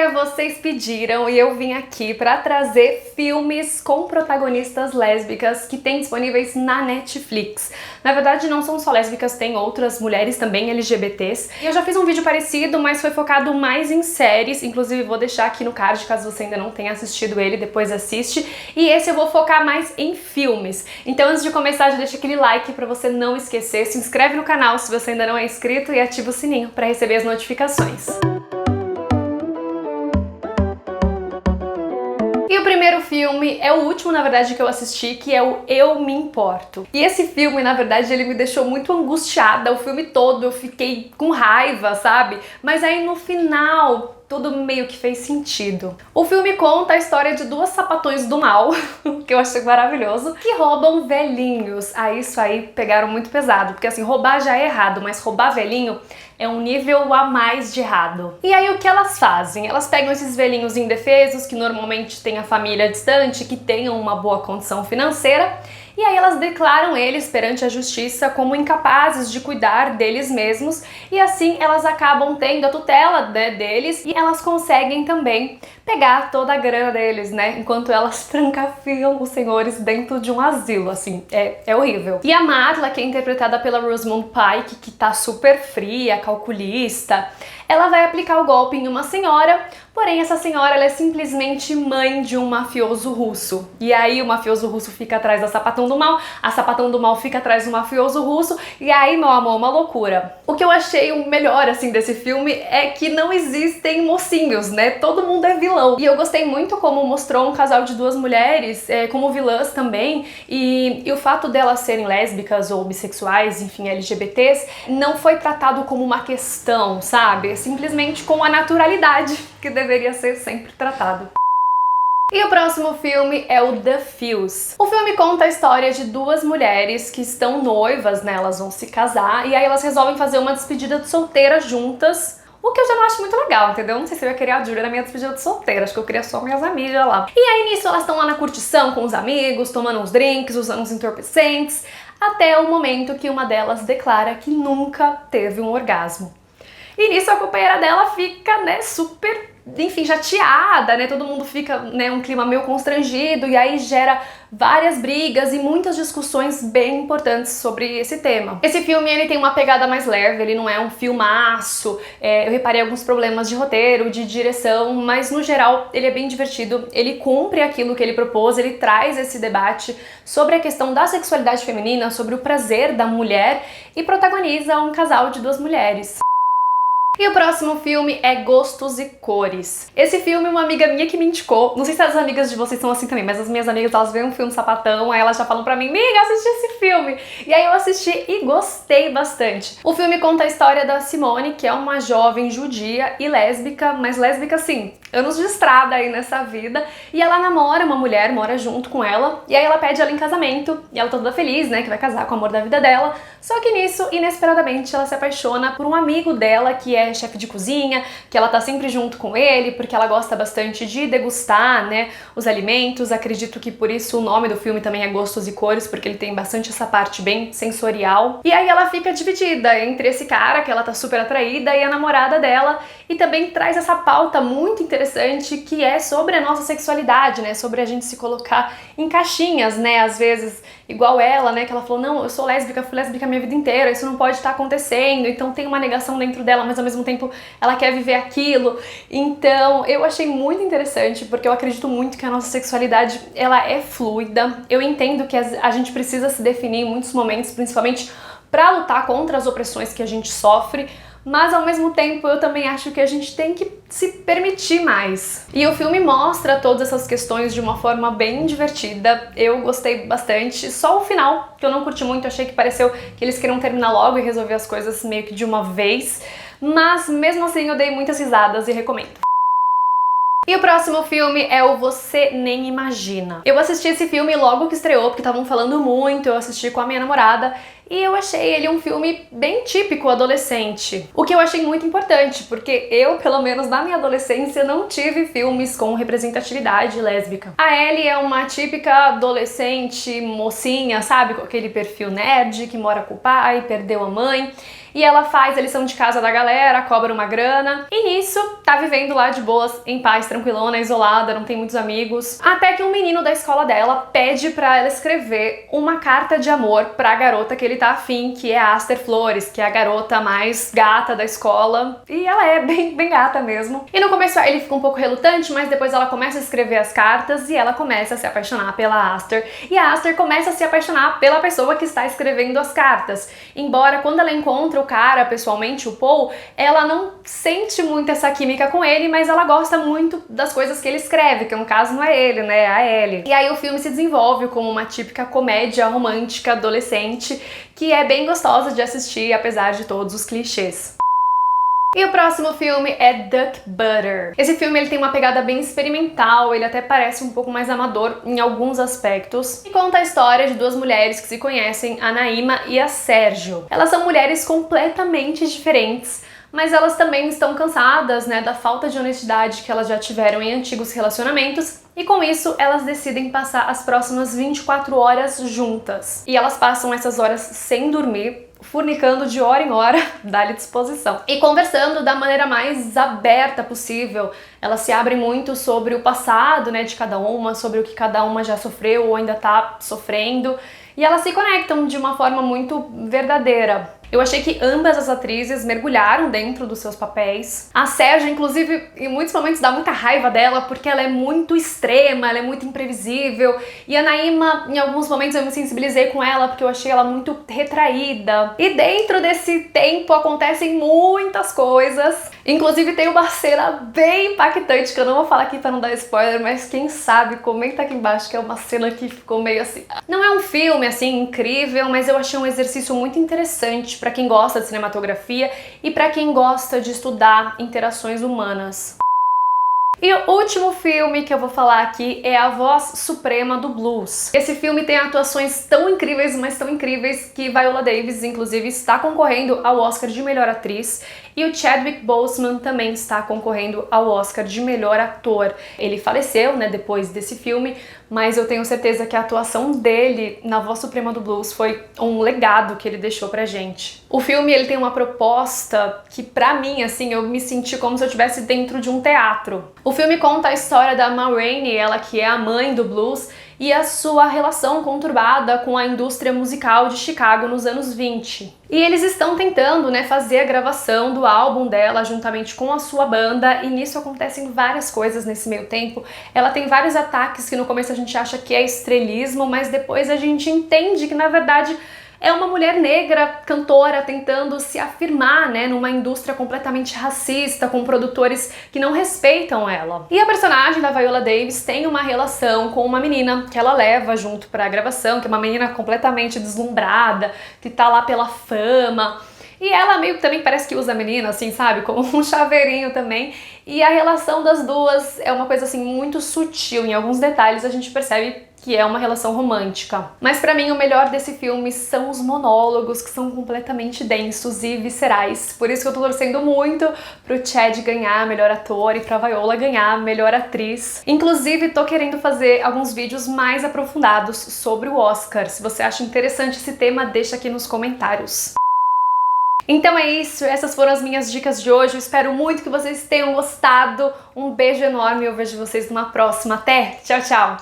Olha, vocês pediram e eu vim aqui pra trazer filmes com protagonistas lésbicas que tem disponíveis na Netflix. Na verdade, não são só lésbicas, tem outras mulheres também LGBTs. E eu já fiz um vídeo parecido, mas foi focado mais em séries. Inclusive, vou deixar aqui no card, caso você ainda não tenha assistido ele, depois assiste. E esse eu vou focar mais em filmes. Então, antes de começar, já deixa aquele like pra você não esquecer. Se inscreve no canal se você ainda não é inscrito e ativa o sininho pra receber as notificações. E o primeiro filme é o último, na verdade, que eu assisti, que é o Eu Me Importo. E esse filme, na verdade, ele me deixou muito angustiada o filme todo, eu fiquei com raiva, sabe? Mas aí no final tudo meio que fez sentido. O filme conta a história de duas sapatões do mal, que eu achei maravilhoso, que roubam velhinhos. Isso aí pegaram muito pesado, porque assim, roubar já é errado, mas roubar velhinho é um nível a mais de errado. E aí o que elas fazem? Elas pegam esses velhinhos indefesos, que normalmente têm a família distante, que tenham uma boa condição financeira, e aí elas declaram eles perante a justiça como incapazes de cuidar deles mesmos, e assim elas acabam tendo a tutela, né, deles, e elas conseguem também pegar toda a grana deles, né, enquanto elas trancafiam os senhores dentro de um asilo, assim, é horrível. E a Marla, que é interpretada pela Rosamund Pike, que tá super fria, calculista, ela vai aplicar o golpe em uma senhora, porém essa senhora ela é simplesmente mãe de um mafioso russo. E aí o mafioso russo fica atrás da sapatão do mal, a sapatão do mal fica atrás do mafioso russo, e aí, meu amor, uma loucura. O que eu achei o melhor, assim, desse filme é que não existem mocinhos, né? Todo mundo é vilão. E eu gostei muito como mostrou um casal de duas mulheres como vilãs também, e o fato delas serem lésbicas ou bissexuais, enfim, LGBTs, não foi tratado como uma questão, sabe? Simplesmente com a naturalidade que deveria ser sempre tratado. E o próximo filme é o The Fews. O filme conta a história de duas mulheres que estão noivas, né? Elas vão se casar e aí elas resolvem fazer uma despedida de solteira juntas. O que eu já não acho muito legal, entendeu? Não sei se eu ia querer a Júlia na minha despedida de solteira, acho que eu queria só minhas amigas lá. E aí nisso elas estão lá na curtição com os amigos, tomando uns drinks, usando uns entorpecentes, até o momento que uma delas declara que nunca teve um orgasmo. E nisso a companheira dela fica, né, super, enfim, chateada, né, todo mundo fica, né, um clima meio constrangido e aí gera várias brigas e muitas discussões bem importantes sobre esse tema. Esse filme, ele tem uma pegada mais leve, ele não é um filmaço, eu reparei alguns problemas de roteiro, de direção, mas no geral ele é bem divertido, ele cumpre aquilo que ele propôs, ele traz esse debate sobre a questão da sexualidade feminina, sobre o prazer da mulher e protagoniza um casal de duas mulheres. E o próximo filme é Gostos e Cores. Esse filme uma amiga minha que me indicou, não sei se as amigas de vocês são assim também, mas as minhas amigas, elas veem um filme sapatão, aí elas já falam pra mim, amiga, assisti esse filme. E aí eu assisti e gostei bastante. O filme conta a história da Simone, que é uma jovem judia e lésbica, mas lésbica assim, anos de estrada aí nessa vida, e ela namora uma mulher, mora junto com ela, e aí ela pede ela em casamento, e ela tá toda feliz, né, que vai casar com o amor da vida dela, só que nisso, inesperadamente, ela se apaixona por um amigo dela, que é chefe de cozinha, que ela tá sempre junto com ele, porque ela gosta bastante de degustar, né, os alimentos. Acredito que por isso o nome do filme também é Gostos e Cores, porque ele tem bastante essa parte bem sensorial. E aí ela fica dividida entre esse cara, que ela tá super atraída, e a namorada dela, e também traz essa pauta muito interessante, que é sobre a nossa sexualidade, né, sobre a gente se colocar em caixinhas, né, às vezes, igual ela, né, que ela falou, não, eu sou lésbica, fui lésbica a minha vida inteira, isso não pode estar acontecendo, então tem uma negação dentro dela, mas ao mesmo tempo ela quer viver aquilo. Então eu achei muito interessante, porque eu acredito muito que a nossa sexualidade, ela é fluida. Eu entendo que a gente precisa se definir em muitos momentos, principalmente para lutar contra as opressões que a gente sofre, mas ao mesmo tempo eu também acho que a gente tem que se permitir mais. E o filme mostra todas essas questões de uma forma bem divertida, eu gostei bastante, só o final que eu não curti muito, achei que pareceu que eles queriam terminar logo e resolver as coisas meio que de uma vez, mas mesmo assim eu dei muitas risadas e recomendo. E o próximo filme é o Você Nem Imagina. Eu assisti esse filme logo que estreou, porque estavam falando muito, eu assisti com a minha namorada, e eu achei ele um filme bem típico adolescente. O que eu achei muito importante, porque eu, pelo menos na minha adolescência, não tive filmes com representatividade lésbica. A Ellie é uma típica adolescente mocinha, sabe? Com aquele perfil nerd, que mora com o pai, perdeu a mãe. e ela faz a lição de casa da galera, cobra uma grana, e nisso tá vivendo lá de boas, em paz, tranquilona, isolada, não tem muitos amigos, até que um menino da escola dela pede pra ela escrever uma carta de amor pra garota que ele tá afim, que é a Aster Flores, que é a garota mais gata da escola, e ela é bem gata mesmo. E no começo ele fica um pouco relutante, mas depois ela começa a escrever as cartas e ela começa a se apaixonar pela Aster, e a Aster começa a se apaixonar pela pessoa que está escrevendo as cartas. Embora quando ela encontra o cara pessoalmente, o Paul, ela não sente muito essa química com ele, mas ela gosta muito das coisas que ele escreve, que no caso não é ele, né, é a Ellie. E aí o filme se desenvolve como uma típica comédia romântica adolescente, que é bem gostosa de assistir, apesar de todos os clichês. E o próximo filme é Duck Butter. Esse filme ele tem uma pegada bem experimental, ele até parece um pouco mais amador em alguns aspectos, e conta a história de duas mulheres que se conhecem, a Naima e a Sérgio. Elas são mulheres completamente diferentes, mas elas também estão cansadas, né, da falta de honestidade que elas já tiveram em antigos relacionamentos, e com isso elas decidem passar as próximas 24 horas juntas. E elas passam essas horas sem dormir, fornicando de hora em hora, dá-lhe disposição. E conversando da maneira mais aberta possível. Elas se abrem muito sobre o passado, né, de cada uma, sobre o que cada uma já sofreu ou ainda tá sofrendo. E elas se conectam de uma forma muito verdadeira. Eu achei que ambas as atrizes mergulharam dentro dos seus papéis. A Sérgio, inclusive, em muitos momentos dá muita raiva dela, porque ela é muito extrema, ela é muito imprevisível. E a Naima, em alguns momentos eu me sensibilizei com ela, porque eu achei ela muito retraída. E dentro desse tempo acontecem muitas coisas. Inclusive tem uma cena bem impactante, que eu não vou falar aqui pra não dar spoiler, mas quem sabe, comenta aqui embaixo, que é uma cena que ficou meio assim... Não é um filme, assim, incrível, mas eu achei um exercício muito interessante para quem gosta de cinematografia e para quem gosta de estudar interações humanas. E o último filme que eu vou falar aqui é A Voz Suprema do Blues. Esse filme tem atuações tão incríveis, mas tão incríveis, que Viola Davis, inclusive, está concorrendo ao Oscar de Melhor Atriz, e o Chadwick Boseman também está concorrendo ao Oscar de Melhor Ator. Ele faleceu, né, depois desse filme, mas eu tenho certeza que a atuação dele na Voz Suprema do Blues foi um legado que ele deixou pra gente. O filme ele tem uma proposta que, pra mim, assim, eu me senti como se eu estivesse dentro de um teatro. O filme conta a história da Ma Rainey, ela que é a mãe do blues, e a sua relação conturbada com a indústria musical de Chicago nos anos 20. E eles estão tentando, né, fazer a gravação do álbum dela juntamente com a sua banda, e nisso acontecem várias coisas nesse meio tempo. Ela tem vários ataques que no começo a gente acha que é estrelismo, mas depois a gente entende que na verdade é uma mulher negra, cantora, tentando se afirmar, né, numa indústria completamente racista, com produtores que não respeitam ela. E a personagem da Viola Davis tem uma relação com uma menina que ela leva junto pra gravação, que é uma menina completamente deslumbrada, que tá lá pela fama. E ela meio que também parece que usa a menina, assim, sabe? Como um chaveirinho também. E a relação das duas é uma coisa, assim, muito sutil. Em alguns detalhes a gente percebe que é uma relação romântica. Mas pra mim o melhor desse filme são os monólogos, que são completamente densos e viscerais. Por isso que eu tô torcendo muito pro Chad ganhar melhor ator e pra Viola ganhar melhor atriz. Inclusive tô querendo fazer alguns vídeos mais aprofundados sobre o Oscar. Se você acha interessante esse tema, deixa aqui nos comentários. Então é isso, essas foram as minhas dicas de hoje. Eu espero muito que vocês tenham gostado. Um beijo enorme e eu vejo vocês numa próxima. Até! Tchau, tchau!